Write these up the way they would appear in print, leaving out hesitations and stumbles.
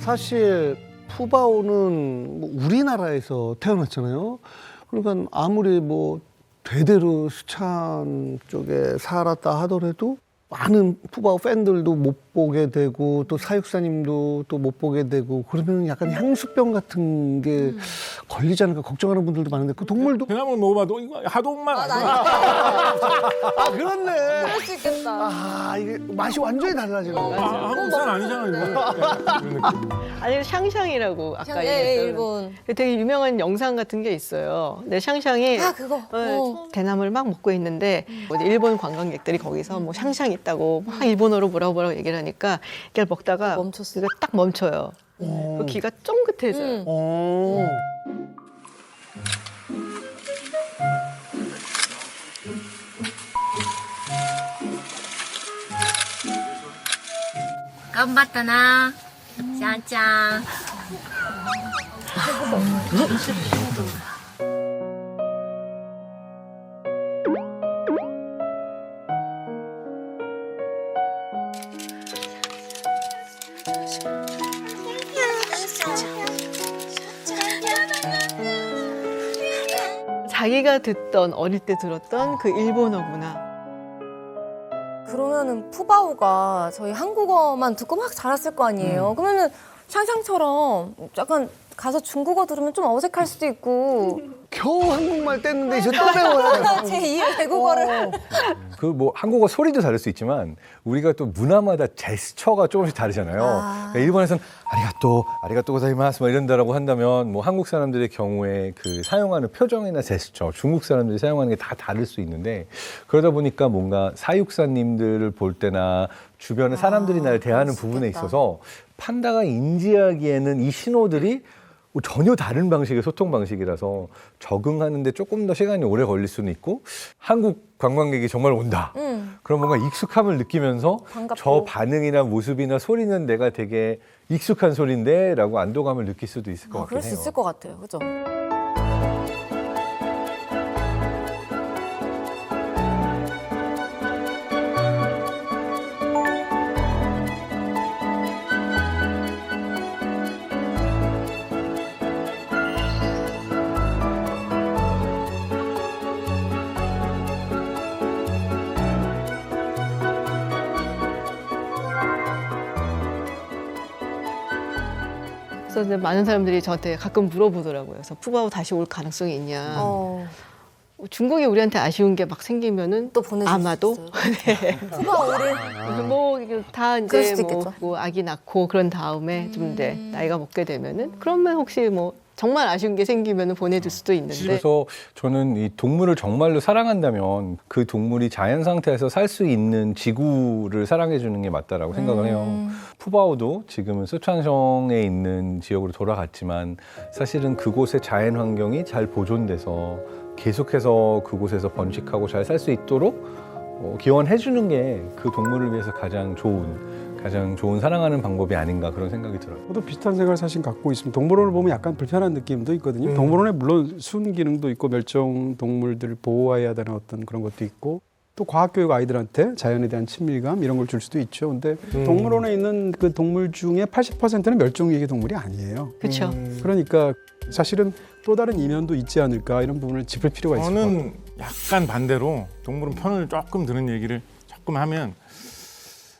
사실 푸바오는 뭐 우리나라에서 태어났잖아요. 그러니까 아무리 뭐 대대로 수찬 쪽에 살았다 하더라도 많은 푸바오 팬들도 못 보게 되고 또 사육사님도 또 못 보게 되고 그러면 약간 향수병 같은 게 걸리지 않을까 걱정하는 분들도 많은데 그 동물도 대나무 먹어봐도 이거 하동만 아 그렇네. 그럴 수 있겠다. 아 이게 맛이 완전히 달라지는 거야. 한국산 아니잖아 이거. 이런 느낌. 아니 샹샹이라고 아까 예, 얘기했던 일본. 되게 유명한 영상 같은 게 있어요. 근데 샹샹이 아, 그거. 대나무를 막 먹고 있는데 어디 일본 관광객들이 거기서 뭐 샹샹 있다고 막 일본어로 뭐라고 얘기를 하니까 이걸 먹다가 멈췄어. 이거 딱 멈춰요. 그 귀가 쫑긋해져요. 어.頑張ったな、しゃんちゃん。 자기가 듣던 어릴 때 들었던 그 일본어구나. 그러면은 푸바오가 저희 한국어만 듣고 막 자랐을 거 아니에요. 그러면은 샹샹처럼 약간 가서 중국어 들으면 좀 어색할 수도 있고. 겨우 한국말 뗐는데 이제 또 배워야 돼. 제2의 외국어를. 그 뭐 한국어 소리도 다를 수 있지만 우리가 또 문화마다 제스처가 조금씩 다르잖아요. 그러니까 일본에서는 아리가또 고자이마스 뭐 이런다라고 한다면 뭐 한국 사람들의 경우에 그 사용하는 표정이나 제스처, 중국 사람들이 사용하는 게 다 다를 수 있는데 그러다 보니까 뭔가 사육사님들을 볼 때나 주변의 사람들이 날 대하는 부분에 있어서 판다가 인지하기에는 이 신호들이 전혀 다른 방식의 소통 방식이라서 적응하는데 조금 더 시간이 오래 걸릴 수는 있고 한국 관광객이 정말 온다. 그럼 뭔가 익숙함을 느끼면서 반갑고. 저 반응이나 모습이나 소리는 내가 되게 익숙한 소리인데 라고 안도감을 느낄 수도 있을 것 같긴 그럴 해요. 수 있을 것 같아요. 그죠? 그래서 이제 많은 사람들이 저한테 가끔 물어보더라고요. 그래서 푸바오 다시 올 가능성이 있냐. 중국이 우리한테 아쉬운 게 막 생기면은 또 보내줄 아마도 수 있어요. 푸바오를. 뭐다 그럴 이제 수도 뭐, 있겠죠. 뭐 아기 낳고 그런 다음에 좀 이제 나이가 먹게 되면은 그러면 혹시 뭐 정말 아쉬운 게 생기면은 보내줄 수도 있는데 그래서 저는 이 동물을 정말로 사랑한다면 그 동물이 자연 상태에서 살 수 있는 지구를 사랑해 주는 게 맞다라고 생각을 해요. 푸바오도 지금은 쓰촨성에 있는 지역으로 돌아갔지만 사실은 그곳의 자연 환경이 잘 보존돼서 계속해서 그곳에서 번식하고 잘 살 수 있도록 기원해 주는 게 그 동물을 위해서 가장 좋은 사랑하는 방법이 아닌가 그런 생각이 들어요. 저도 비슷한 생각을 사실 갖고 있습니다. 동물원을 보면 약간 불편한 느낌도 있거든요. 동물원에 물론 순 기능도 있고 멸종 동물들을 보호해야 되는 어떤 그런 것도 있고 또 과학교육 아이들한테 자연에 대한 친밀감 이런 걸 줄 수도 있죠. 근데 동물원에 있는 그 동물 중에 80%는 멸종위기 동물이 아니에요. 그렇죠. 그러니까 사실은 또 다른 이면도 있지 않을까 이런 부분을 짚을 필요가 있을 것 같아요. 저는 약간 반대로 동물은 편을 조금 드는 얘기를 조금 하면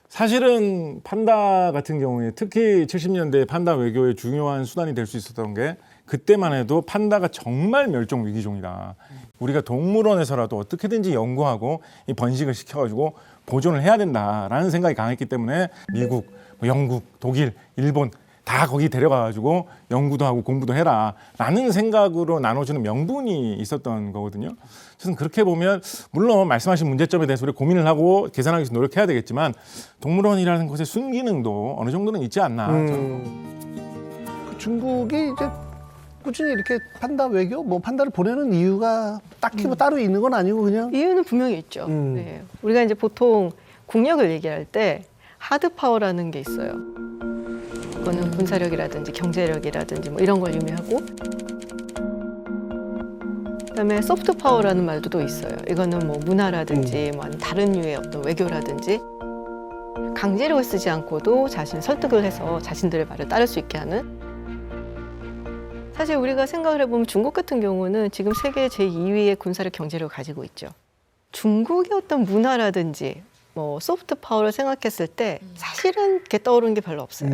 사실은 판다 같은 경우에 특히 70년대 판다 외교의 중요한 수단이 될 수 있었던 게 그때만 해도 판다가 정말 멸종 위기종이다. 우리가 동물원에서라도 어떻게든지 연구하고 이 번식을 시켜가지고 보존을 해야 된다라는 생각이 강했기 때문에 미국, 영국, 독일, 일본 다 거기 데려가가지고 연구도 하고 공부도 해라라는 생각으로 나눠주는 명분이 있었던 거거든요. 그래서 그렇게 보면 물론 말씀하신 문제점에 대해서 우리 고민을 하고 개선하기 위해서 노력해야 되겠지만 동물원이라는 곳의 순기능도 어느 정도는 있지 않나. 저는. 그 중국이 이제 꾸준히 이렇게 판다 외교, 뭐 판다를 보내는 이유가 딱히 뭐 따로 있는 건 아니고 그냥 이유는 분명히 있죠. 네. 우리가 이제 보통 국력을 얘기할 때 하드 파워라는 게 있어요. 그거는 군사력이라든지 경제력이라든지 뭐 이런 걸 의미하고 그다음에 소프트 파워라는 말도 또 있어요. 이거는 뭐 문화라든지 뭐 다른 류의 어떤 외교라든지 강제력을 쓰지 않고도 자신을 설득을 해서 자신들의 말을 따를 수 있게 하는. 사실 우리가 생각을 해보면 중국 같은 경우는 지금 세계 제2위의 군사력 경제력을 가지고 있죠. 중국의 어떤 문화라든지 뭐 소프트 파워를 생각했을 때 사실은 이렇게 떠오르는 게 별로 없어요.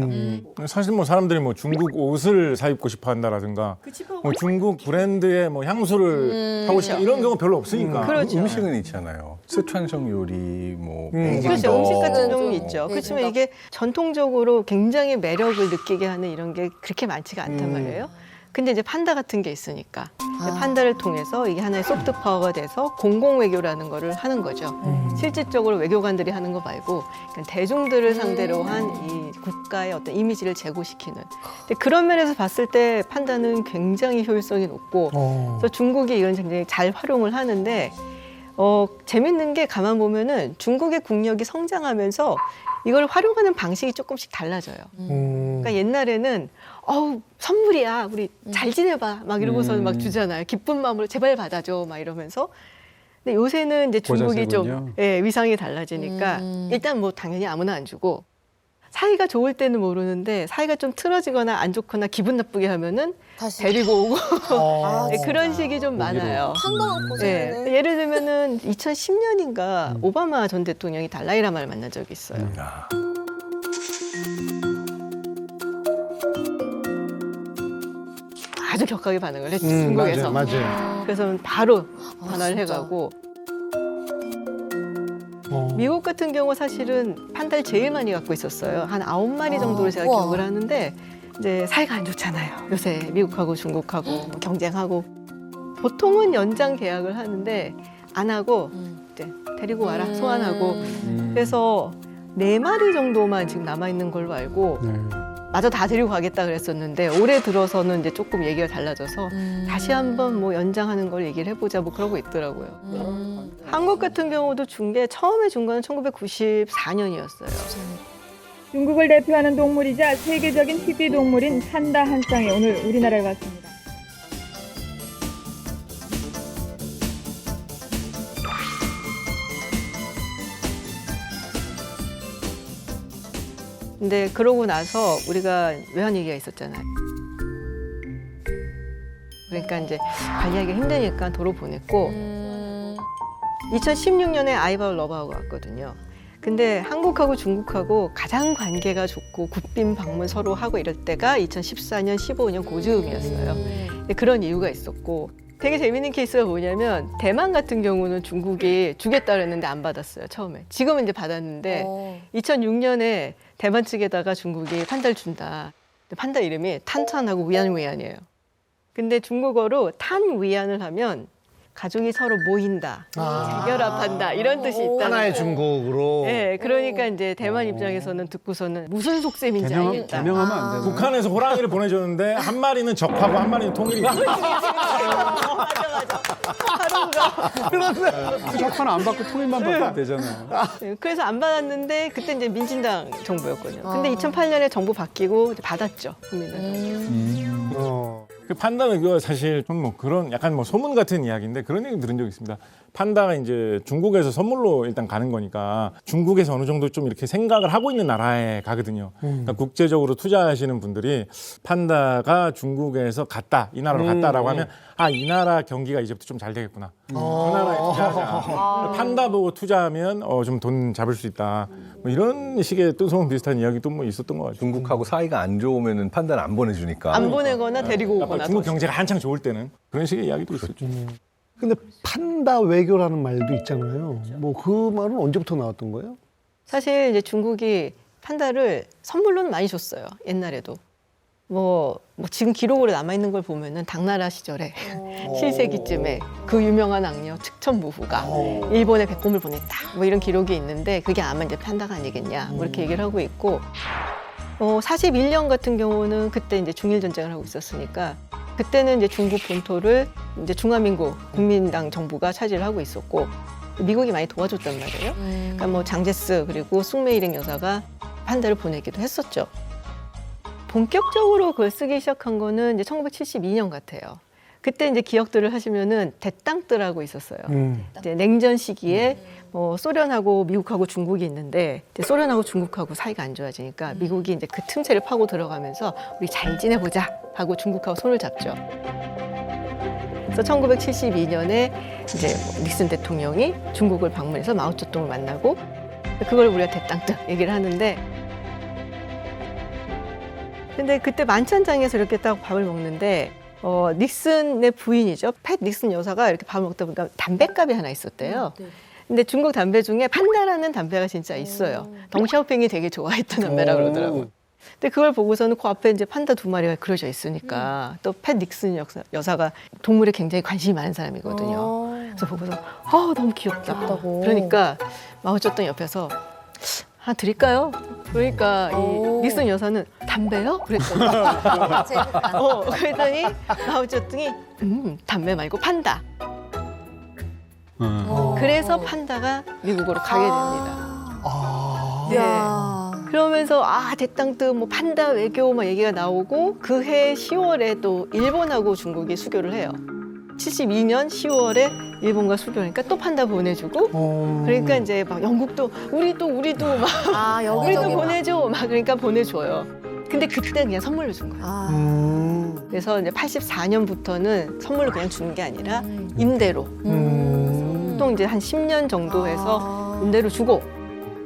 사실 뭐 사람들이 뭐 중국 옷을 사 입고 싶어 한다라든가 뭐 중국 브랜드의 뭐 향수를 사고 싶다 이런 경우 별로 없으니까. 그렇죠. 음식은 있잖아요. 스촨성 요리, 뭐 베이징 그렇죠. 음식 같은 경우는 네, 있죠. 네, 그렇지만 네. 이게 전통적으로 굉장히 매력을 느끼게 하는 이런 게 그렇게 많지가 않단 말이에요. 근데 이제 판다 같은 게 있으니까 이제 판다를 통해서 이게 하나의 소프트 파워가 돼서 공공 외교라는 거를 하는 거죠. 실질적으로 외교관들이 하는 거 말고 그냥 대중들을 상대로 한 이 국가의 어떤 이미지를 제고시키는. 근데 그런 면에서 봤을 때 판다는 굉장히 효율성이 높고 그래서 중국이 이건 굉장히 잘 활용을 하는데 재밌는 게 가만 보면은 중국의 국력이 성장하면서 이걸 활용하는 방식이 조금씩 달라져요. 그러니까 옛날에는 선물이야, 우리 잘 지내봐, 막 이러고서는 막 주잖아요. 기쁜 마음으로 제발 받아줘, 막 이러면서. 근데 요새는 이제 중국이 좀 고자세군요. 위상이 달라지니까 일단 뭐 당연히 아무나 안 주고 사이가 좋을 때는 모르는데 사이가 좀 틀어지거나 안 좋거나 기분 나쁘게 하면은 다시 데리고 오고 아, 네, 그런 식이 좀 많아요. 한동안 고생했네. 예를 들면은 2010년인가 오바마 전 대통령이 달라이라마를 만난 적이 있어요. 아주 격하게 반응을 했죠, 중국에서. 맞아요. 그래서 바로 반환을 진짜? 해가고. 미국 같은 경우 사실은 판다를 제일 많이 갖고 있었어요. 한 9마리 정도를 제가 우와. 기억을 하는데 이제 사이가 안 좋잖아요. 요새 미국하고 중국하고 뭐 경쟁하고. 보통은 연장 계약을 하는데 안 하고 이제 데리고 와라, 소환하고. 그래서 4마리 정도만 지금 남아있는 걸로 알고 네. 마저 다 데리고 가겠다 그랬었는데 올해 들어서는 이제 조금 얘기가 달라져서 다시 한번 뭐 연장하는 걸 얘기를 해보자 뭐 그러고 있더라고요. 한국 같은 경우도 처음에 준 거는 1994년이었어요. 중국을 대표하는 동물이자 세계적인 희귀 동물인 판다 한 쌍이 오늘 우리나라에 왔습니다. 근데 그러고 나서 우리가 외환 위기가 있었잖아요. 그러니까 이제 관리하기가 힘드니까 도로 보냈고 2016년에 아이바오 러바오가 왔거든요. 근데 한국하고 중국하고 가장 관계가 좋고 국빈 방문 서로 하고 이럴 때가 2014년, 15년 고즈음이었어요. 근데 그런 이유가 있었고 되게 재밌는 케이스가 뭐냐면 대만 같은 경우는 중국이 주겠다 그랬는데 안 받았어요, 처음에. 지금은 이제 받았는데 2006년에 대만 측에다가 중국이 판다를 준다. 근데 판다 이름이 탄탄하고 위안위안이에요. 근데 중국어로 탄위안을 하면 가족이 서로 모인다, 재결합한다 이런 뜻이 있다는 하나의 거예요. 중국으로. 네, 그러니까 이제 대만 입장에서는 듣고서는 무슨 속셈인지 알겠다. 개명하면 안 되나? 북한에서 호랑이를 보내줬는데 한 마리는 적하고 한 마리는 통일이. 맞아. 하루가. 적화는 안 받고 통일만 받으면 되잖아요. 네, 그래서 안 받았는데 그때 이제 민진당 정부였거든요. 근데 2008년에 정부 바뀌고 이제 받았죠, 국민당 정부. 그 판다 외교가 사실 좀 뭐 그런 약간 뭐 소문 같은 이야기인데 그런 얘기 들은 적이 있습니다. 판다가 이제 중국에서 선물로 일단 가는 거니까 중국에서 어느 정도 좀 이렇게 생각을 하고 있는 나라에 가거든요. 그러니까 국제적으로 투자하시는 분들이 판다가 중국에서 갔다, 이 나라로 갔다라고 하면 이 나라 경기가 이제부터 좀 잘 되겠구나. 그 나라에 투자하자. 판다 보고 투자하면 좀 돈 잡을 수 있다. 뭐 이런 식의 또 소문 비슷한 이야기도 뭐 있었던 것 같아요. 중국하고 사이가 안 좋으면은 판단을 안 보내주니까. 안 보내거나 데리고 오거나. 중국 경제가 한창 좋을 때는 그런 식의 이야기도 있었죠. 근데 판다 외교라는 말도 있잖아요. 뭐 그 말은 언제부터 나왔던 거예요? 사실 이제 중국이 판다를 선물로는 많이 줬어요. 옛날에도. 뭐 지금 기록으로 남아있는 걸 보면은 당나라 시절에 7세기쯤에 그 유명한 악녀 측천무후가 일본에 백곰을 보냈다. 뭐 이런 기록이 있는데 그게 아마 이제 판다가 아니겠냐. 뭐 이렇게 얘기를 하고 있고 41년 같은 경우는 그때 이제 중일 전쟁을 하고 있었으니까 그때는 이제 중국 본토를 이제 중화민국 국민당 정부가 차지를 하고 있었고 미국이 많이 도와줬단 말이에요. 그러니까 뭐 장제스 그리고 숭메이랭 여사가 판다를 보내기도 했었죠. 본격적으로 그걸 쓰기 시작한 거는 이제 1972년 같아요. 그때 이제 기억들을 하시면은 대땅뜨라고 있었어요. 이제 냉전 시기에 소련하고 미국하고 중국이 있는데 이제 소련하고 중국하고 사이가 안 좋아지니까 미국이 이제 그 틈새를 파고 들어가면서 우리 잘 지내보자 하고 중국하고 손을 잡죠. 그래서 1972년에 이제 닉슨 대통령이 중국을 방문해서 마오쩌둥을 만나고 그걸 우리가 대땅뜨 얘기를 하는데 근데 그때 만찬장에서 이렇게 딱 밥을 먹는데 닉슨의 부인이죠. 팻 닉슨 여사가 이렇게 밥을 먹다 보니까 담뱃갑이 하나 있었대요. 근데 중국 담배 중에 판다라는 담배가 진짜 있어요. 덩샤오핑이 되게 좋아했던 담배라고 그러더라고요. 근데 그걸 보고서는 그 앞에 이제 판다 2마리가 그려져 있으니까 또 팻 닉슨 여사가 동물에 굉장히 관심이 많은 사람이거든요. 그래서 보고서 너무 귀엽다고. 그러니까 마오쩌둥 옆에서 하나 드릴까요? 그러니까 이 닉슨 여사는 담배요? 그랬더니 그랬더니 마오쩌둥이 담배 말고 판다. 그래서 판다가 미국으로 가게 됩니다. 네. 그러면서 대땅뜨 뭐 판다 외교 막 얘기가 나오고 그해 10월에 또 일본하고 중국이 수교를 해요. 72년 10월에 일본과 수교하니까 또 판다 보내주고 그러니까 이제 막 영국도 우리도 막 우리도 보내줘 막 그러니까 보내줘요. 근데 그때 그냥 선물로 준 거예요. 그래서 이제 84년부터는 선물로 그냥 주는 게 아니라 임대로 보통 이제 한 10년 정도 해서 임대로 주고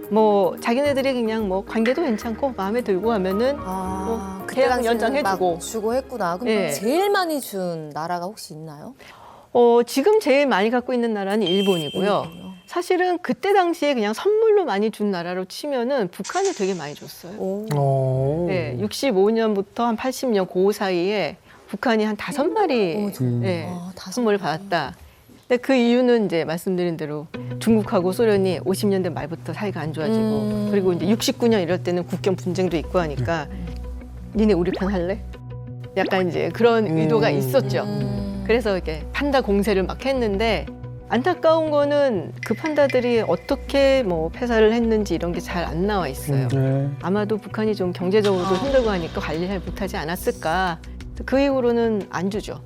뭐 자기네들이 그냥 뭐 관계도 괜찮고 마음에 들고 하면은 뭐 그때 계약 당시에는 연장해주고 막 주고 했구나. 그럼 네. 제일 많이 준 나라가 혹시 있나요? 지금 제일 많이 갖고 있는 나라는 일본이고요. 사실은 그때 당시에 그냥 선물로 많이 준 나라로 치면은 북한이 되게 많이 줬어요. 네, 65년부터 한 80년 그 사이에 북한이 한 5마리 선물을 받았다. 근데 그 이유는 이제 말씀드린 대로 중국하고 소련이 50년대 말부터 사이가 안 좋아지고 그리고 이제 69년 이럴 때는 국경 분쟁도 있고 하니까 니네 우리 편 할래? 약간 이제 그런 의도가 있었죠. 그래서 이렇게 판다 공세를 막 했는데 안타까운 거는 그 판다들이 어떻게 뭐 폐사를 했는지 이런 게 잘 안 나와 있어요. 아마도 북한이 좀 경제적으로도 힘들고 하니까 관리를 잘 못하지 않았을까. 그 이후로는 안 주죠.